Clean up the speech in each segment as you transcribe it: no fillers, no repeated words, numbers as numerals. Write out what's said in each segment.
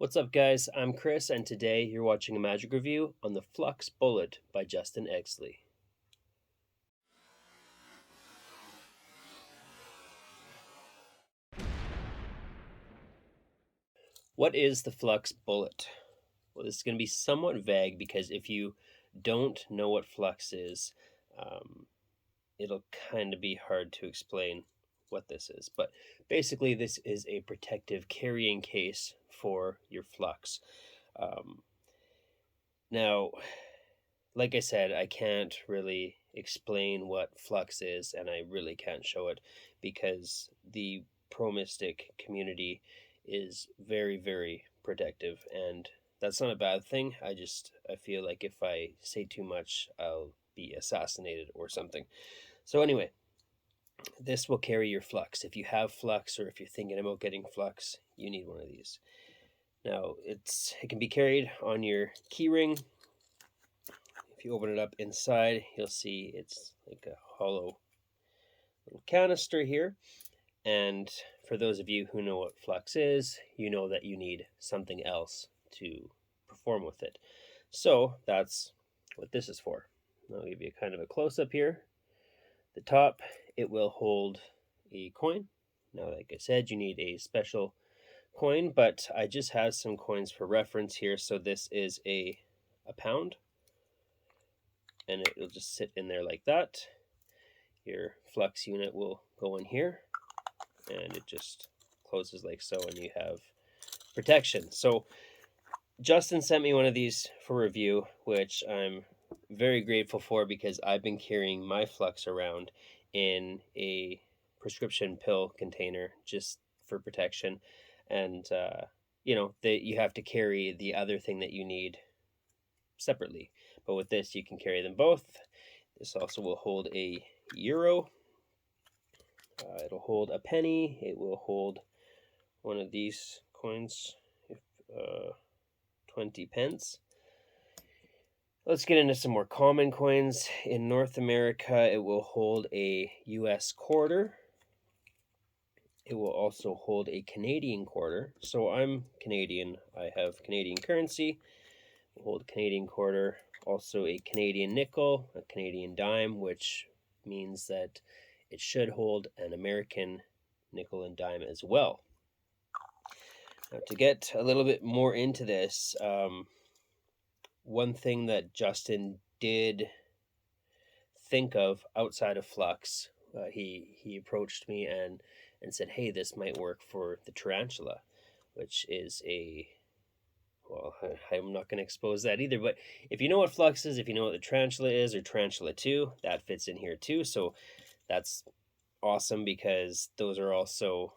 What's up, guys? I'm Chris, and today you're watching a magic review on the Flux Bullet by Justin Exley. What is the Flux Bullet? Well, this is going to be somewhat vague because if you don't know what Flux is, it'll kind of be hard to explain what this is. But basically, this is a protective carrying case for your Flux. Now, like I said, I can't really explain what Flux is, and I really can't show it because the Pro Mystic community is very, very protective, and that's not a bad thing. I feel like if I say too much, I'll be assassinated or something. So anyway, this will carry your Flux. If you have Flux or if you're thinking about getting Flux, you need one of these. Now, it can be carried on your keyring. If you open it up inside, you'll see it's like a hollow little canister here. And for those of you who know what Flux is, you know that you need something else to perform with it. So that's what this is for. I'll give you kind of a close-up here. The top, it will hold a coin. Now, like I said, you need a special coin, but I just have some coins for reference here. So this is a pound, and it will just sit in there like that. Your Flux unit will go in here, and it just closes like so, and you have protection. So Justin sent me one of these for review, which I'm very grateful for because I've been carrying my Flux around in a prescription pill container just for protection. And you have to carry the other thing that you need separately, but with this you can carry them both. This also will hold a euro. It'll hold a penny. It will hold one of these coins, 20 pence. Let's get into some more common coins. In North America, it will hold a US quarter. It will also hold a Canadian quarter. So I'm Canadian. I have Canadian currency. We'll hold a Canadian quarter. Also a Canadian nickel, a Canadian dime, which means that it should hold an American nickel and dime as well. Now, to get a little bit more into this, one thing that Justin did think of outside of Flux, he approached me and said, hey, this might work for the Tarantula, which is well, I'm not going to expose that either, but if you know what Flux is, if you know what the Tarantula is, or Tarantula 2, that fits in here too. So that's awesome because those are also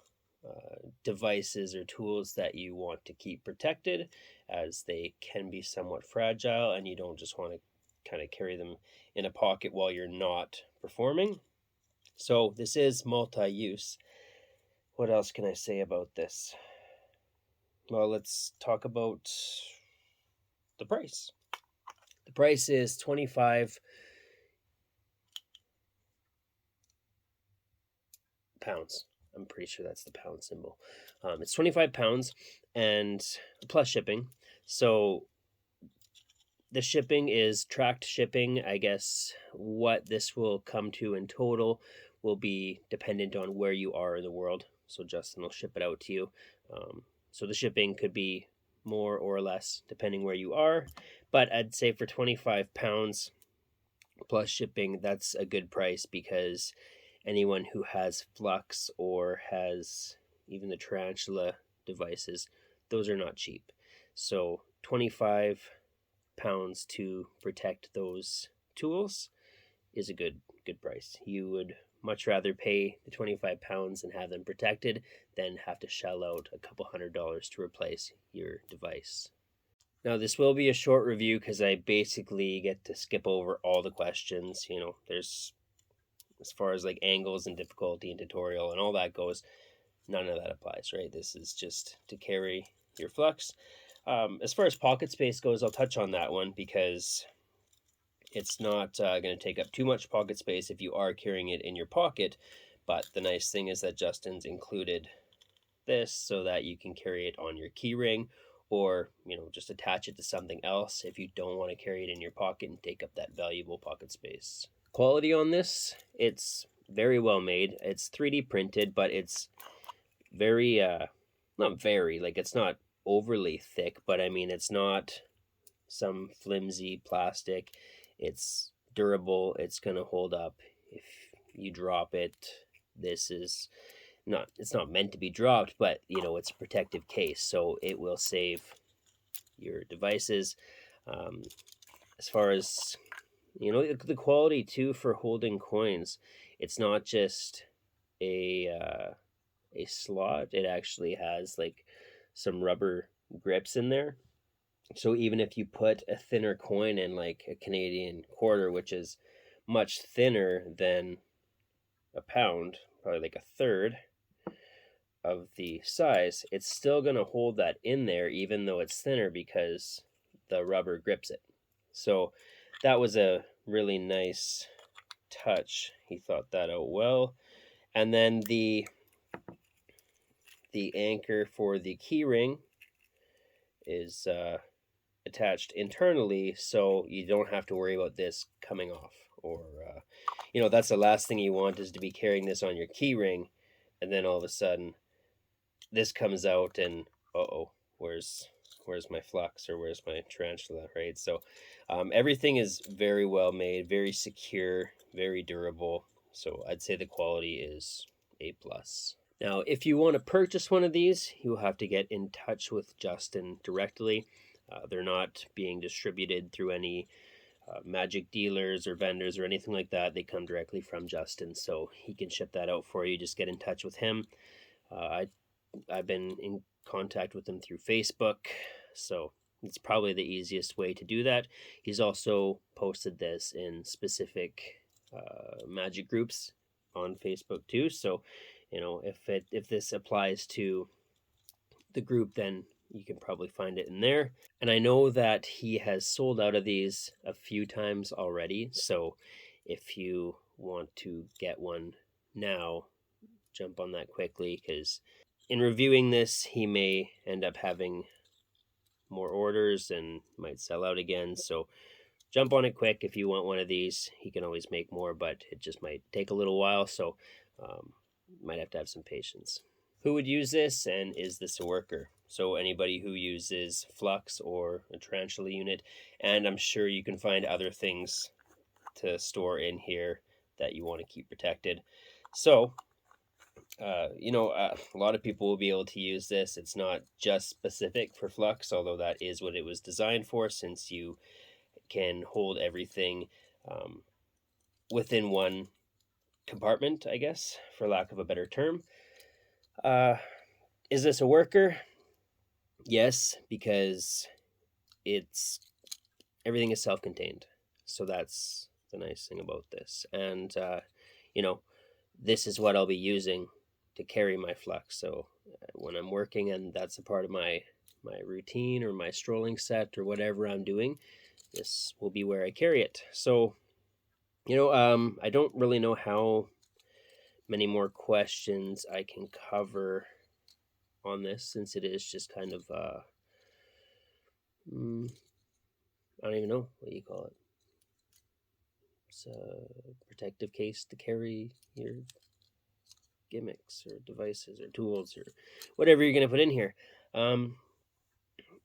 devices or tools that you want to keep protected, as they can be somewhat fragile and you don't just want to kind of carry them in a pocket while you're not performing. So this is multi-use. What else can I say about this? Well, let's talk about the price. The price is 25 pounds. I'm pretty sure that's the pound symbol. It's 25 pounds and plus shipping. So the shipping is tracked shipping. I guess what this will come to in total will be dependent on where you are in the world. So Justin will ship it out to you. So the shipping could be more or less depending where you are. But I'd say for 25 pounds plus shipping, that's a good price because anyone who has Flux or has even the Tarantula devices, those are not cheap. So 25 pounds to protect those tools is a good price. You would much rather pay the 25 pounds and have them protected than have to shell out a couple $100s to replace your device. Now, this will be a short review because I basically get to skip over all the questions. There's, as far as like angles and difficulty and tutorial and all that goes, none of that applies, right? This is just to carry your Flux. As far as pocket space goes, I'll touch on that one because it's not going to take up too much pocket space if you are carrying it in your pocket. But the nice thing is that Justin's included this so that you can carry it on your key ring or just attach it to something else if you don't want to carry it in your pocket and take up that valuable pocket space. Quality on this, it's very well made. It's 3D printed, but it's very not very, like, it's not overly thick, but I mean, it's not some flimsy plastic. It's durable. It's going to hold up if you drop it. This is not, it's not meant to be dropped, but it's a protective case, so it will save your devices. As far as the quality too for holding coins, it's not just a slot. It actually has like some rubber grips in there, so even if you put a thinner coin in, like a Canadian quarter, which is much thinner than a pound, probably like a third of the size, it's still going to hold that in there even though it's thinner because the rubber grips it. So that was a really nice touch. He thought that out well. And then the anchor for the key ring is attached internally, so you don't have to worry about this coming off, or that's the last thing you want, is to be carrying this on your key ring and then all of a sudden this comes out and where's my Flux, or where's my Tarantula, right? So everything is very well made, very secure, very durable. So I'd say the quality is A+. Now, if you want to purchase one of these, you'll have to get in touch with Justin directly. They're not being distributed through any magic dealers or vendors or anything like that. They come directly from Justin, so he can ship that out for you. Just get in touch with him. I've been in contact with him through Facebook, so it's probably the easiest way to do that. He's also posted this in specific magic groups on Facebook too, so if this applies to the group, then you can probably find it in there. And I know that he has sold out of these a few times already, so if you want to get one now, jump on that quickly, because in reviewing this, he may end up having more orders and might sell out again. So jump on it quick if you want one of these. He can always make more, but it just might take a little while, so might have to have some patience. Who would use this, and is this a worker? So anybody who uses Flux or a Tarantula unit, and I'm sure you can find other things to store in here that you want to keep protected. So a lot of people will be able to use this. It's not just specific for Flux, although that is what it was designed for, since you can hold everything within one compartment, I guess, for lack of a better term. Is this a worker? Yes, because everything is self-contained. So that's the nice thing about this. And this is what I'll be using to carry my Flux. So when I'm working and that's a part of my routine or my strolling set or whatever I'm doing, this will be where I carry it. So I don't really know how many more questions I can cover on this, since it is just kind of I don't even know what you call it. It's a protective case to carry your gimmicks or devices or tools or whatever you're going to put in here.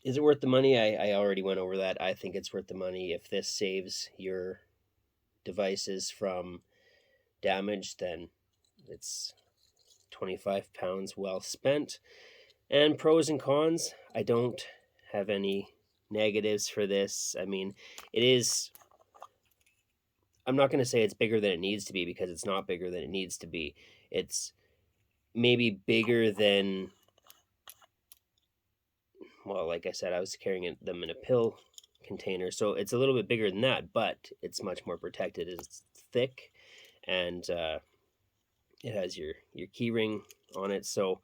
Is it worth the money? I already went over that. I think it's worth the money. If this saves your devices from damage, then it's £25 well spent. And pros and cons, I don't have any negatives for this. I mean, I'm not going to say it's bigger than it needs to be, because it's not bigger than it needs to be. It's maybe bigger than, well, like I said, I was carrying them in a pill container, so it's a little bit bigger than that, but it's much more protected. It's thick, and it has your key ring on it, so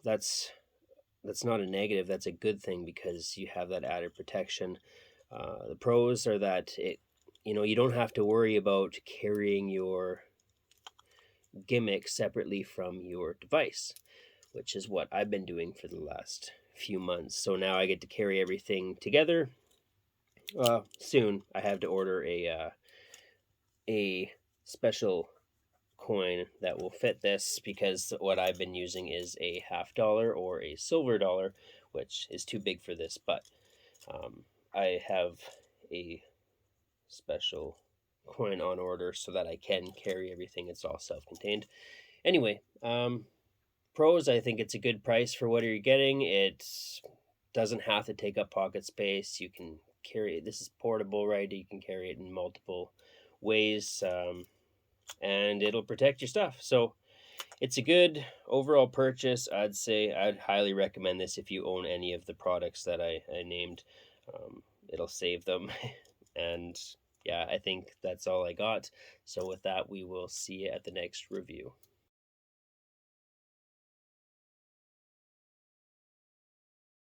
that's not a negative. That's a good thing, because you have that added protection. The pros are that you don't have to worry about carrying your gimmick separately from your device, which is what I've been doing for the last few months. So now I get to carry everything together. Soon I have to order a special coin that will fit this, because what I've been using is a $50 or a silver dollar, which is too big for this. But I have a special coin on order so that I can carry everything. It's all self-contained. Anyway, pros, I think it's a good price for what you're getting. It doesn't have to take up pocket space. You can carry it. This is portable, right? You can carry it in multiple ways, and it'll protect your stuff. So it's a good overall purchase. I'd say I'd highly recommend this if you own any of the products that I named. It'll save them. And yeah, I think that's all I got. So with that, we will see you at the next review.